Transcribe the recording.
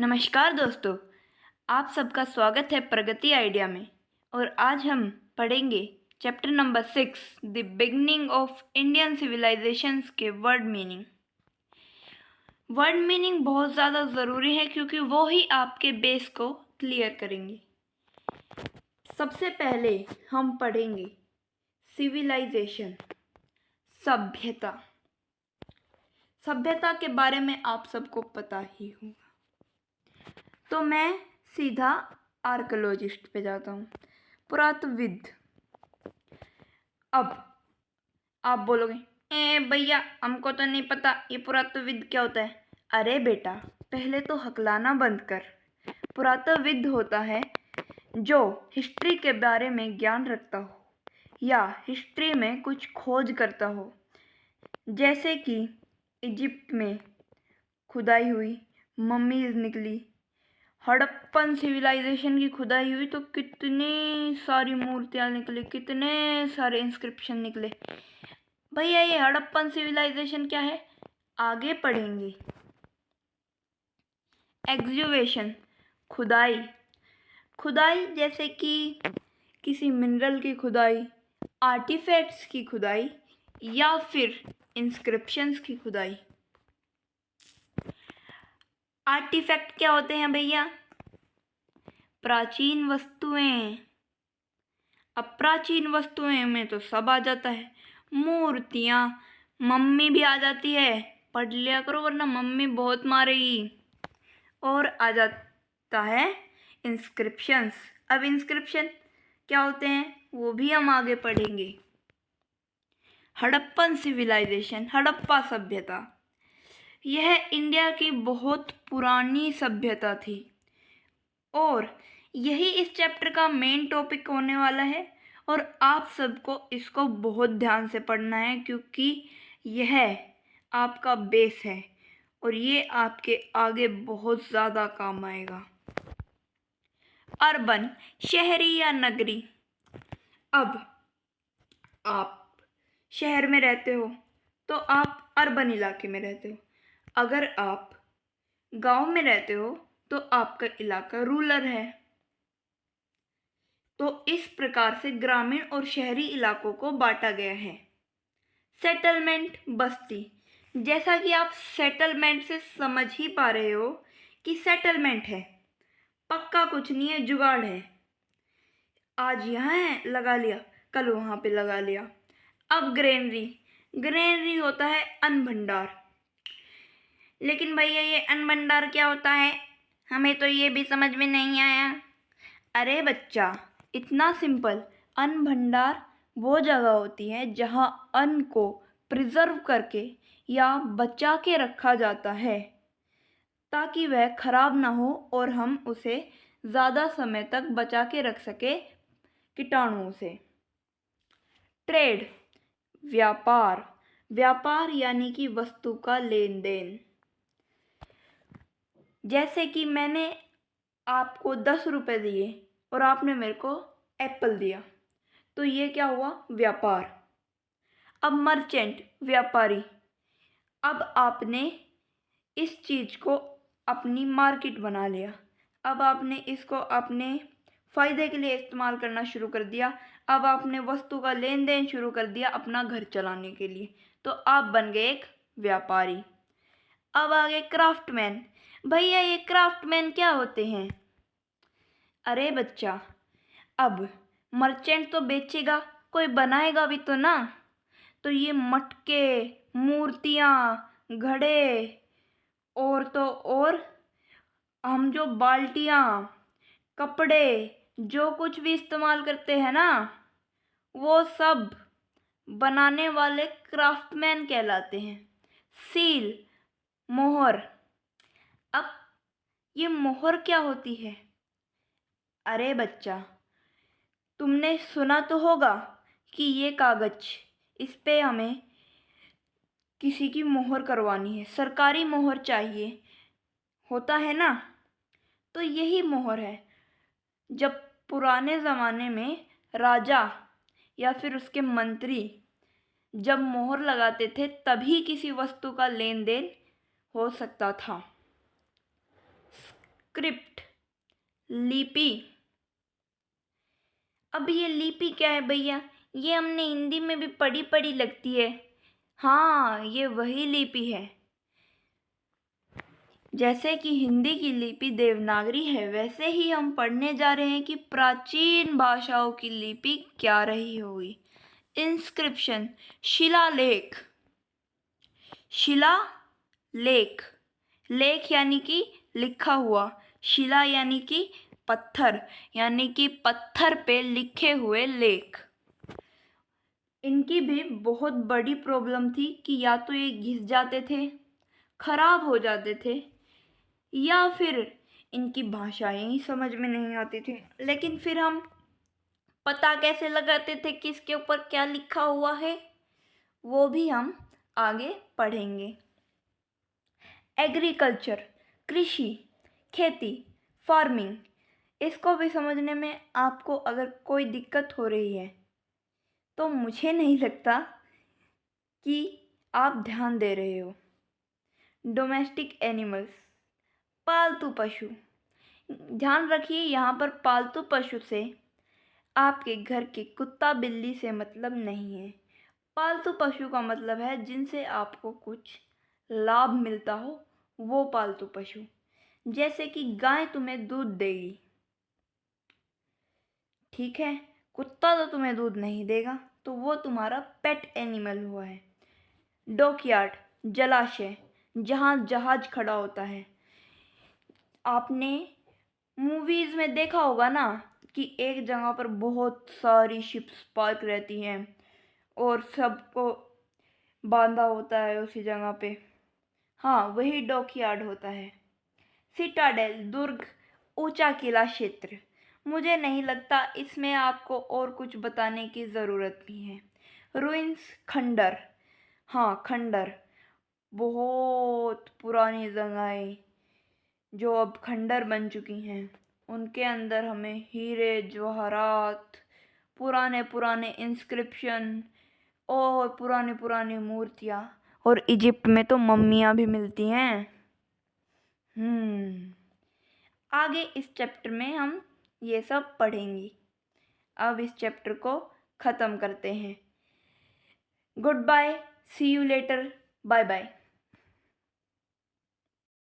नमस्कार दोस्तों, आप सबका स्वागत है प्रगति आइडिया में। और आज हम पढ़ेंगे chapter number 6 the beginning of Indian civilizations के वर्ड मीनिंग। वर्ड मीनिंग बहुत ज़्यादा ज़रूरी है क्योंकि वो ही आपके बेस को क्लियर करेंगे। सबसे पहले हम पढ़ेंगे सिविलाइजेशन, सभ्यता। सभ्यता के बारे में आप सबको पता ही होगा, तो मैं सीधा आर्कियोलॉजिस्ट पे जाता हूँ, पुरातत्वविद। अब आप बोलोगे भैया हमको तो नहीं पता ये पुरातत्वविद क्या होता है। अरे बेटा, पहले तो हकलाना बंद कर। पुरातत्वविद होता है जो हिस्ट्री के बारे में ज्ञान रखता हो या हिस्ट्री में कुछ खोज करता हो। जैसे कि इजिप्ट में खुदाई हुई, मम्मीज निकली, हड़प्पन सिविलाइजेशन की खुदाई हुई तो कितनी सारी मूर्तियाँ निकली, कितने सारे इंस्क्रिप्शन निकले। भैया ये हड़प्पन सिविलाइजेशन क्या है, आगे पढ़ेंगे। एक्सक्यूवेशन, खुदाई। खुदाई जैसे कि किसी मिनरल की खुदाई, आर्टिफैक्ट्स की खुदाई या फिर इंस्क्रिप्शंस की खुदाई। आर्टिफैक्ट क्या होते हैं भैया? प्राचीन वस्तुएं। अब प्राचीन वस्तुएं में तो सब आ जाता है, मूर्तियाँ, मम्मी भी आ जाती है, पढ़ लिया करो वरना मम्मी बहुत मारेगी। और आ जाता है इंस्क्रिप्शंस। अब इंस्क्रिप्शन क्या होते हैं वो भी हम आगे पढ़ेंगे। हड़प्पन सिविलाइजेशन, हड़प्पा सभ्यता, यह इंडिया की बहुत पुरानी सभ्यता थी और यही इस चैप्टर का मेन टॉपिक होने वाला है। और आप सबको इसको बहुत ध्यान से पढ़ना है क्योंकि यह आपका बेस है और ये आपके आगे बहुत ज़्यादा काम आएगा। अर्बन, शहरी या नगरी। अब आप शहर में रहते हो तो आप अर्बन इलाके में रहते हो, अगर आप गांव में रहते हो तो आपका इलाका रूरल है। तो इस प्रकार से ग्रामीण और शहरी इलाकों को बांटा गया है। सेटलमेंट, बस्ती। जैसा कि आप सेटलमेंट से समझ ही पा रहे हो कि सेटलमेंट है, पक्का कुछ नहीं है, जुगाड़ है। आज यहाँ है लगा लिया, कल वहाँ पे लगा लिया। अब ग्रेनरी, ग्रेनरी होता है अन्न भंडार। लेकिन भैया ये अन्न भंडार क्या होता है, हमें तो ये भी समझ में नहीं आया। अरे बच्चा, इतना सिंपल, अन्न भंडार वो जगह होती है जहाँ अन्न को प्रिजर्व करके या बचा के रखा जाता है ताकि वह खराब ना हो और हम उसे ज़्यादा समय तक बचा के रख सके कीटाणुओं से। ट्रेड, व्यापार। व्यापार यानी कि वस्तु का लेन देन। जैसे कि मैंने आपको 10 रुपये दिए और आपने मेरे को एप्पल दिया, तो ये क्या हुआ, व्यापार। अब मर्चेंट, व्यापारी। अब आपने इस चीज़ को अपनी मार्केट बना लिया, अब आपने इसको अपने फ़ायदे के लिए इस्तेमाल करना शुरू कर दिया, अब आपने वस्तु का लेन देन शुरू कर दिया अपना घर चलाने के लिए, तो आप बन गए एक व्यापारी। अब आगे क्राफ्टमैन। भैया ये क्राफ्टमैन क्या होते हैं? अरे बच्चा, अब मर्चेंट तो बेचेगा, कोई बनाएगा भी तो ना। तो ये मटके, मूर्तियाँ, घड़े और तो और हम जो बाल्टियाँ, कपड़े, जो कुछ भी इस्तेमाल करते हैं ना, वो सब बनाने वाले क्राफ्टमैन कहलाते हैं। सील, मोहर। अब ये मोहर क्या होती है? अरे बच्चा, तुमने सुना तो होगा कि ये कागज, इस पे हमें किसी की मोहर करवानी है, सरकारी मोहर चाहिए, होता है ना। तो यही मोहर है। जब पुराने ज़माने में राजा या फिर उसके मंत्री जब मोहर लगाते थे तभी किसी वस्तु का लेन देन हो सकता था। स्क्रिप्ट, लिपि। अब ये लिपि क्या है भैया? ये हमने हिंदी में भी पढ़ी पढ़ी लगती है। हाँ, ये वही लिपि है। जैसे कि हिंदी की लिपि देवनागरी है, वैसे ही हम पढ़ने जा रहे हैं कि प्राचीन भाषाओं की लिपि क्या रही होगी। इंस्क्रिप्शन, शिलालेख। शिला लेख, लेख यानी कि लिखा हुआ, शिला यानी कि पत्थर, यानी कि पत्थर पे लिखे हुए लेख। इनकी भी बहुत बड़ी प्रॉब्लम थी कि या तो ये घिस जाते थे, खराब हो जाते थे, या फिर इनकी भाषाएं ही समझ में नहीं आती थी। लेकिन फिर हम पता कैसे लगाते थे कि इसके ऊपर क्या लिखा हुआ है, वो भी हम आगे पढ़ेंगे। एग्रीकल्चर, कृषि, खेती, फार्मिंग। इसको भी समझने में आपको अगर कोई दिक्कत हो रही है तो मुझे नहीं लगता कि आप ध्यान दे रहे हो। डोमेस्टिक एनिमल्स, पालतू पशु। ध्यान रखिए, यहाँ पर पालतू पशु से आपके घर के कुत्ता बिल्ली से मतलब नहीं है। पालतू पशु का मतलब है जिनसे आपको कुछ लाभ मिलता हो, वो पालतू पशु। जैसे कि गाय तुम्हें दूध देगी, ठीक है, कुत्ता तो तुम्हें दूध नहीं देगा, तो वो तुम्हारा पेट एनिमल हुआ है। डॉकयार्ड, जलाशय, जहाँ जहाज खड़ा होता है। आपने मूवीज में देखा होगा ना कि एक जगह पर बहुत सारी शिप्स पार्क रहती हैं और सबको बांधा होता है उसी जगह पे। हाँ, वही डॉकयार्ड होता है। सिटाडेल, दुर्ग, ऊंचा किला क्षेत्र। मुझे नहीं लगता इसमें आपको और कुछ बताने की ज़रूरत भी है। रुइंस, खंडर। हाँ, खंडर बहुत पुरानी जगहें जो अब खंडर बन चुकी हैं। उनके अंदर हमें हीरे जवाहरात, पुराने पुराने इंस्क्रिप्शन और पुरानी पुरानी मूर्तियाँ, और इजिप्ट में तो मम्मियाँ भी मिलती हैं। आगे इस चैप्टर में हम ये सब पढ़ेंगे। अब इस चैप्टर को ख़त्म करते हैं। Good bye, see you later, bye bye.